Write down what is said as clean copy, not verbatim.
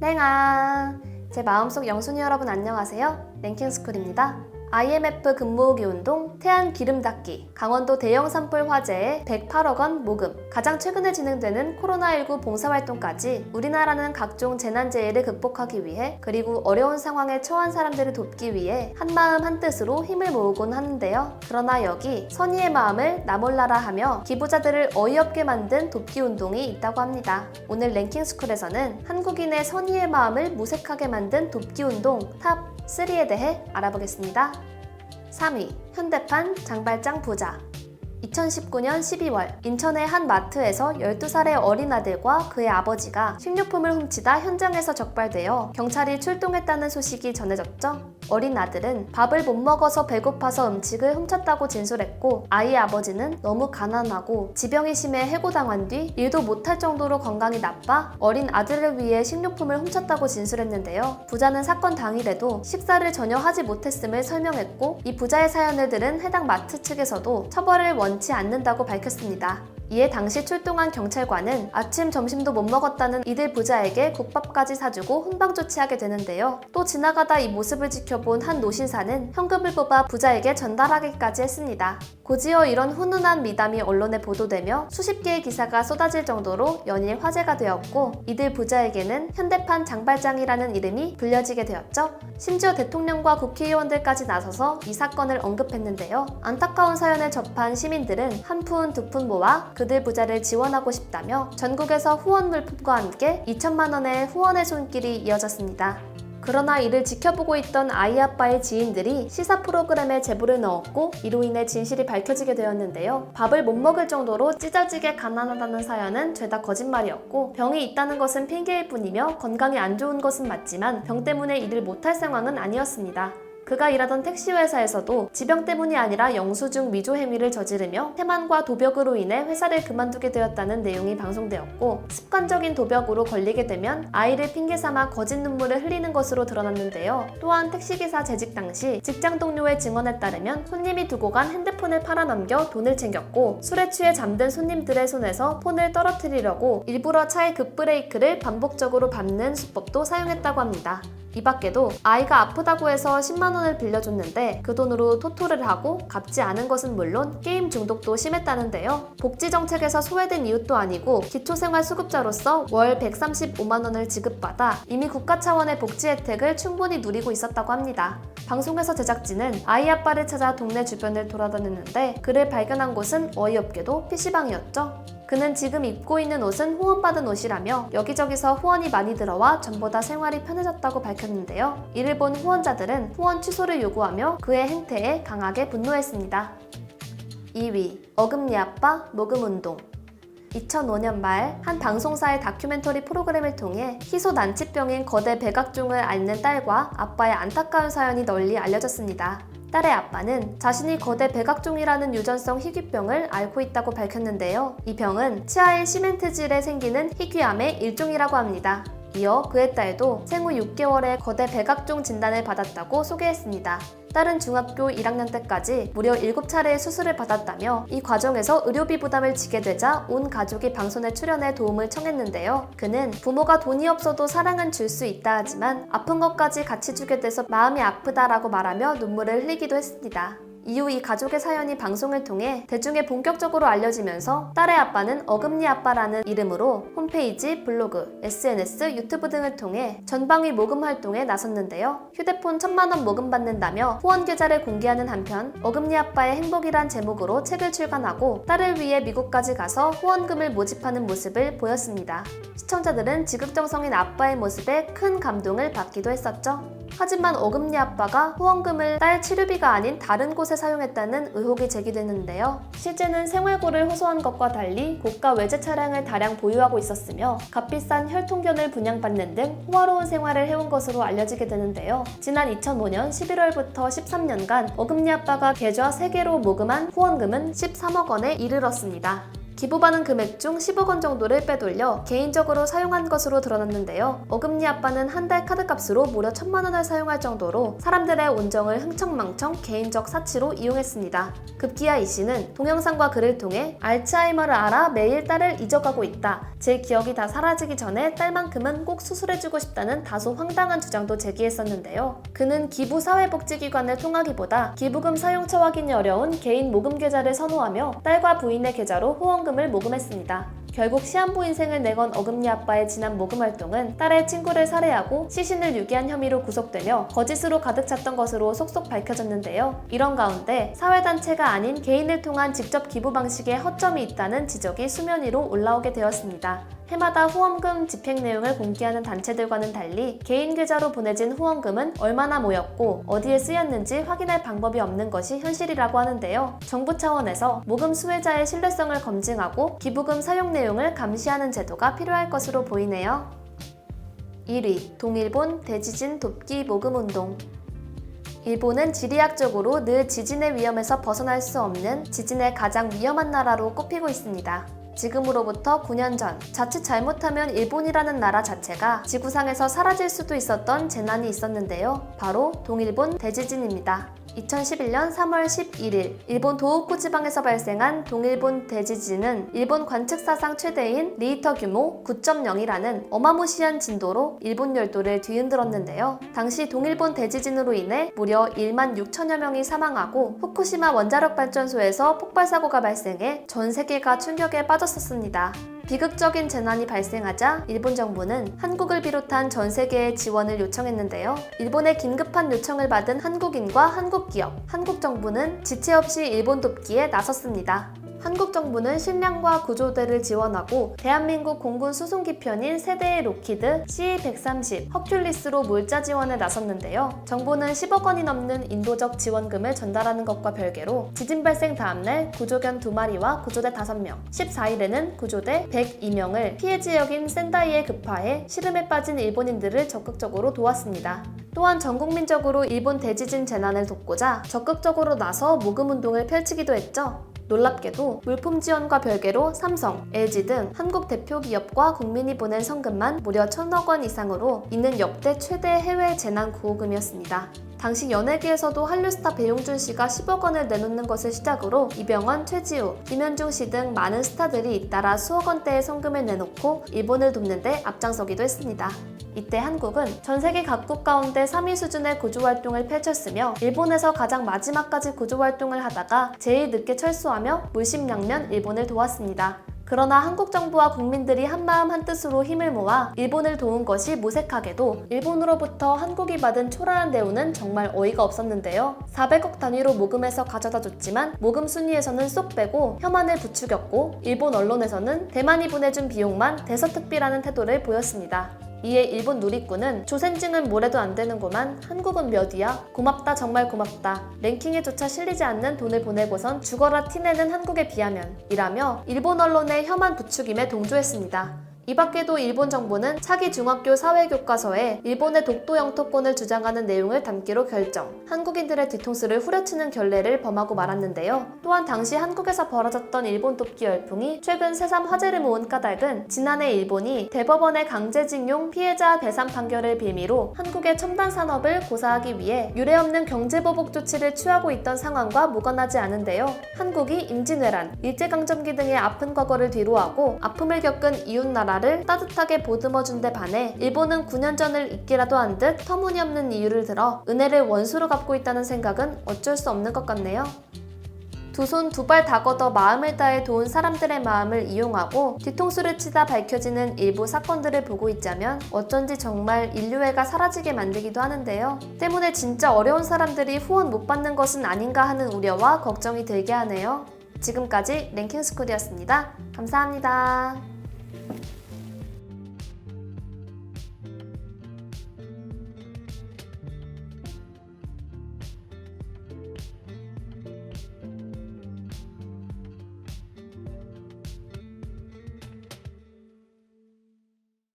랭아! 제 마음속 영순이 여러분 안녕하세요. 랭킹스쿨입니다. IMF 금모으기 운동, 태안 기름 닦기, 강원도 대형 산불 화재에 108억 원 모금, 가장 최근에 진행되는 코로나19 봉사활동까지 우리나라는 각종 재난재해를 극복하기 위해 그리고 어려운 상황에 처한 사람들을 돕기 위해 한마음 한뜻으로 힘을 모으곤 하는데요. 그러나 여기 선의의 마음을 나몰라라 하며 기부자들을 어이없게 만든 돕기 운동이 있다고 합니다. 오늘 랭킹스쿨에서는 한국인의 선의의 마음을 무색하게 만든 돕기 운동 탑 3에 대해 알아보겠습니다. 3위, 현대판 장발장 부자. 2019년 12월 인천의 한 마트에서 12살의 어린 아들과 그의 아버지가 식료품을 훔치다 현장에서 적발되어 경찰이 출동했다는 소식이 전해졌죠. 어린 아들은 밥을 못 먹어서 배고파서 음식을 훔쳤다고 진술했고, 아이의 아버지는 너무 가난하고 지병이 심해 해고당한 뒤 일도 못할 정도로 건강이 나빠 어린 아들을 위해 식료품을 훔쳤다고 진술했는데요. 부자는 사건 당일에도 식사를 전혀 하지 못했음을 설명했고, 이 부자의 사연을 들은 해당 마트 측에서도 처벌을 원치 않는다고 밝혔습니다. 이에 당시 출동한 경찰관은 아침 점심도 못 먹었다는 이들 부자에게 국밥까지 사주고 훈방 조치하게 되는데요. 또 지나가다 이 모습을 지켜본 한 노신사는 현금을 뽑아 부자에게 전달하기까지 했습니다. 곧이어 이런 훈훈한 미담이 언론에 보도되며 수십 개의 기사가 쏟아질 정도로 연일 화제가 되었고, 이들 부자에게는 현대판 장발장이라는 이름이 불려지게 되었죠. 심지어 대통령과 국회의원들까지 나서서 이 사건을 언급했는데요. 안타까운 사연을 접한 시민들은 한 푼 두 푼 모아 그들 부자를 지원하고 싶다며 전국에서 후원 물품과 함께 2천만 원의 후원의 손길이 이어졌습니다. 그러나 이를 지켜보고 있던 아이 아빠의 지인들이 시사 프로그램에 제보를 넣었고, 이로 인해 진실이 밝혀지게 되었는데요. 밥을 못 먹을 정도로 찢어지게 가난하다는 사연은 죄다 거짓말이었고, 병이 있다는 것은 핑계일 뿐이며 건강이 안 좋은 것은 맞지만 병 때문에 일을 못할 상황은 아니었습니다. 그가 일하던 택시회사에서도 지병 때문이 아니라 영수증 위조 행위를 저지르며 태만과 도벽으로 인해 회사를 그만두게 되었다는 내용이 방송되었고, 습관적인 도벽으로 걸리게 되면 아이를 핑계삼아 거짓 눈물을 흘리는 것으로 드러났는데요. 또한 택시기사 재직 당시 직장 동료의 증언에 따르면 손님이 두고 간 핸드폰을 팔아넘겨 돈을 챙겼고, 술에 취해 잠든 손님들의 손에서 폰을 떨어뜨리려고 일부러 차의 급브레이크를 반복적으로 밟는 수법도 사용했다고 합니다. 이 밖에도 아이가 아프다고 해서 10만 원을 빌려줬는데 그 돈으로 토토를 하고 갚지 않은 것은 물론 게임 중독도 심했다는데요. 복지정책에서 소외된 이웃도 아니고 기초생활수급자로서 월 135만 원을 지급받아 이미 국가 차원의 복지 혜택을 충분히 누리고 있었다고 합니다. 방송에서 제작진은 아이 아빠를 찾아 동네 주변을 돌아다녔는데 그를 발견한 곳은 어이없게도 PC방이었죠. 그는 지금 입고 있는 옷은 후원받은 옷이라며 여기저기서 후원이 많이 들어와 전보다 생활이 편해졌다고 밝혔는데요. 이를 본 후원자들은 후원 취소를 요구하며 그의 행태에 강하게 분노했습니다. 2위, 어금니 아빠 모금운동. 2005년 말 한 방송사의 다큐멘터리 프로그램을 통해 희소난치병인 거대 백악종을 앓는 딸과 아빠의 안타까운 사연이 널리 알려졌습니다. 딸의 아빠는 자신이 거대 백악종이라는 유전성 희귀병을 앓고 있다고 밝혔는데요. 이 병은 치아의 시멘트질에 생기는 희귀암의 일종이라고 합니다. 이어 그의 딸도 생후 6개월에 거대 백악종 진단을 받았다고 소개했습니다. 딸은 중학교 1학년 때까지 무려 7차례의 수술을 받았다며 이 과정에서 의료비 부담을 지게 되자 온 가족이 방송에 출연해 도움을 청했는데요. 그는 부모가 돈이 없어도 사랑은 줄 수 있다 하지만 아픈 것까지 같이 주게 돼서 마음이 아프다라고 말하며 눈물을 흘리기도 했습니다. 이후 이 가족의 사연이 방송을 통해 대중에 본격적으로 알려지면서 딸의 아빠는 어금니 아빠라는 이름으로 홈페이지, 블로그, SNS, 유튜브 등을 통해 전방위 모금 활동에 나섰는데요. 휴대폰 1,000만 원 모금받는다며 후원 계좌를 공개하는 한편 어금니 아빠의 행복이란 제목으로 책을 출간하고 딸을 위해 미국까지 가서 후원금을 모집하는 모습을 보였습니다. 시청자들은 지극정성인 아빠의 모습에 큰 감동을 받기도 했었죠. 하지만 어금니 아빠가 후원금을 딸 치료비가 아닌 다른 곳에 사용했다는 의혹이 제기됐는데요. 실제는 생활고를 호소한 것과 달리 고가 외제 차량을 다량 보유하고 있었으며 값비싼 혈통견을 분양받는 등 호화로운 생활을 해온 것으로 알려지게 되는데요. 지난 2005년 11월부터 13년간 어금니 아빠가 계좌 3개로 모금한 후원금은 13억 원에 이르렀습니다. 기부받은 금액 중 10억 원 정도를 빼돌려 개인적으로 사용한 것으로 드러났는데요. 어금니 아빠는 한 달 카드값으로 무려 1,000만 원을 사용할 정도로 사람들의 온정을 흥청망청 개인적 사치로 이용했습니다. 급기야 이 씨는 동영상과 글을 통해 알츠하이머를 앓아 매일 딸을 잊어가고 있다. 제 기억이 다 사라지기 전에 딸만큼은 꼭 수술해주고 싶다는 다소 황당한 주장도 제기했었는데요. 그는 기부 사회복지기관을 통하기보다 기부금 사용처 확인이 어려운 개인 모금 계좌를 선호하며 딸과 부인의 계좌로 후원금을 모금했습니다. 결국 시한부 인생을 내건 어금니 아빠의 지난 모금 활동은 딸의 친구를 살해하고 시신을 유기한 혐의로 구속되며 거짓으로 가득 찼던 것으로 속속 밝혀졌는데요. 이런 가운데 사회단체가 아닌 개인을 통한 직접 기부 방식에 허점이 있다는 지적이 수면 위로 올라오게 되었습니다. 해마다 후원금 집행 내용을 공개하는 단체들과는 달리 개인 계좌로 보내진 후원금은 얼마나 모였고 어디에 쓰였는지 확인할 방법이 없는 것이 현실이라고 하는데요. 정부 차원에서 모금 수혜자의 신뢰성을 검증하고 기부금 사용 내용을 감시하는 제도가 필요할 것으로 보이네요. 1위, 동일본 대지진 돕기 모금 운동. 일본은 지리학적으로 늘 지진의 위험에서 벗어날 수 없는 지진의 가장 위험한 나라로 꼽히고 있습니다. 지금으로부터 9년 전, 자칫 잘못하면 일본이라는 나라 자체가 지구상에서 사라질 수도 있었던 재난이 있었는데요. 바로 동일본 대지진입니다. 2011년 3월 11일 일본 도호쿠 지방에서 발생한 동일본 대지진은 일본 관측사상 최대인 리히터 규모 9.0이라는 어마무시한 진도로 일본 열도를 뒤흔들었는데요. 당시 동일본 대지진으로 인해 무려 1만 6천여 명이 사망하고 후쿠시마 원자력 발전소에서 폭발 사고가 발생해 전 세계가 충격에 빠졌었습니다. 비극적인 재난이 발생하자 일본 정부는 한국을 비롯한 전 세계의 지원을 요청했는데요. 일본의 긴급한 요청을 받은 한국인과 한국기업, 한국 정부는 지체 없이 일본 돕기에 나섰습니다. 한국 정부는 식량과 구조대를 지원하고 대한민국 공군 수송기 편인 세대의 로키드 CE-130 허큘리스로 물자 지원에 나섰는데요. 정부는 10억 원이 넘는 인도적 지원금을 전달하는 것과 별개로 지진 발생 다음날 구조견 2마리와 구조대 5명, 14일에는 구조대 102명을 피해 지역인 센다이에 급파해 시름에 빠진 일본인들을 적극적으로 도왔습니다. 또한 전국민적으로 일본 대지진 재난을 돕고자 적극적으로 나서 모금운동을 펼치기도 했죠. 놀랍게도 물품 지원과 별개로 삼성, LG 등 한국 대표 기업과 국민이 보낸 성금만 무려 1,000억 원 이상으로 이는 역대 최대 해외 재난 구호금이었습니다. 당시 연예계에서도 한류스타 배용준 씨가 10억 원을 내놓는 것을 시작으로 이병헌, 최지우, 김현중 씨 등 많은 스타들이 잇따라 수억 원대의 성금을 내놓고 일본을 돕는 데 앞장서기도 했습니다. 이때 한국은 전 세계 각국 가운데 3위 수준의 구조활동을 펼쳤으며 일본에서 가장 마지막까지 구조활동을 하다가 제일 늦게 철수하며 물심양면 일본을 도왔습니다. 그러나 한국 정부와 국민들이 한마음 한뜻으로 힘을 모아 일본을 도운 것이 무색하게도 일본으로부터 한국이 받은 초라한 대우는 정말 어이가 없었는데요. 400억 단위로 모금해서 가져다 줬지만 모금 순위에서는 쏙 빼고 혐한을 부추겼고 일본 언론에서는 대만이 보내준 비용만 대서특비라는 태도를 보였습니다. 이에 일본 누리꾼은 조센징은 뭐래도 안 되는구만, 한국은 몇이야? 고맙다, 정말 고맙다. 랭킹에조차 실리지 않는 돈을 보내고선 죽어라 티내는 한국에 비하면 이라며 일본 언론의 혐한 부추김에 동조했습니다. 이 밖에도 일본 정부는 차기 중학교 사회교과서에 일본의 독도 영토권을 주장하는 내용을 담기로 결정, 한국인들의 뒤통수를 후려치는 결례를 범하고 말았는데요. 또한 당시 한국에서 벌어졌던 일본 돕기 열풍이 최근 새삼 화제를 모은 까닭은 지난해 일본이 대법원의 강제징용 피해자 배상 판결을 빌미로 한국의 첨단 산업을 고사하기 위해 유례없는 경제보복 조치를 취하고 있던 상황과 무관하지 않은데요. 한국이 임진왜란, 일제강점기 등의 아픈 과거를 뒤로하고 아픔을 겪은 이웃나라를 따뜻하게 보듬어준 데 반해 일본은 9년 전을 잊기라도 한 듯 터무니없는 이유를 들어 은혜를 원수로 갚고 있다는 생각은 어쩔 수 없는 것 같네요. 두 손 두 발 다 걷어 마음을 다해 도운 사람들의 마음을 이용하고 뒤통수를 치다 밝혀지는 일부 사건들을 보고 있자면 어쩐지 정말 인류애가 사라지게 만들기도 하는데요. 때문에 진짜 어려운 사람들이 후원 못 받는 것은 아닌가 하는 우려와 걱정이 들게 하네요. 지금까지 랭킹스쿨이었습니다. 감사합니다.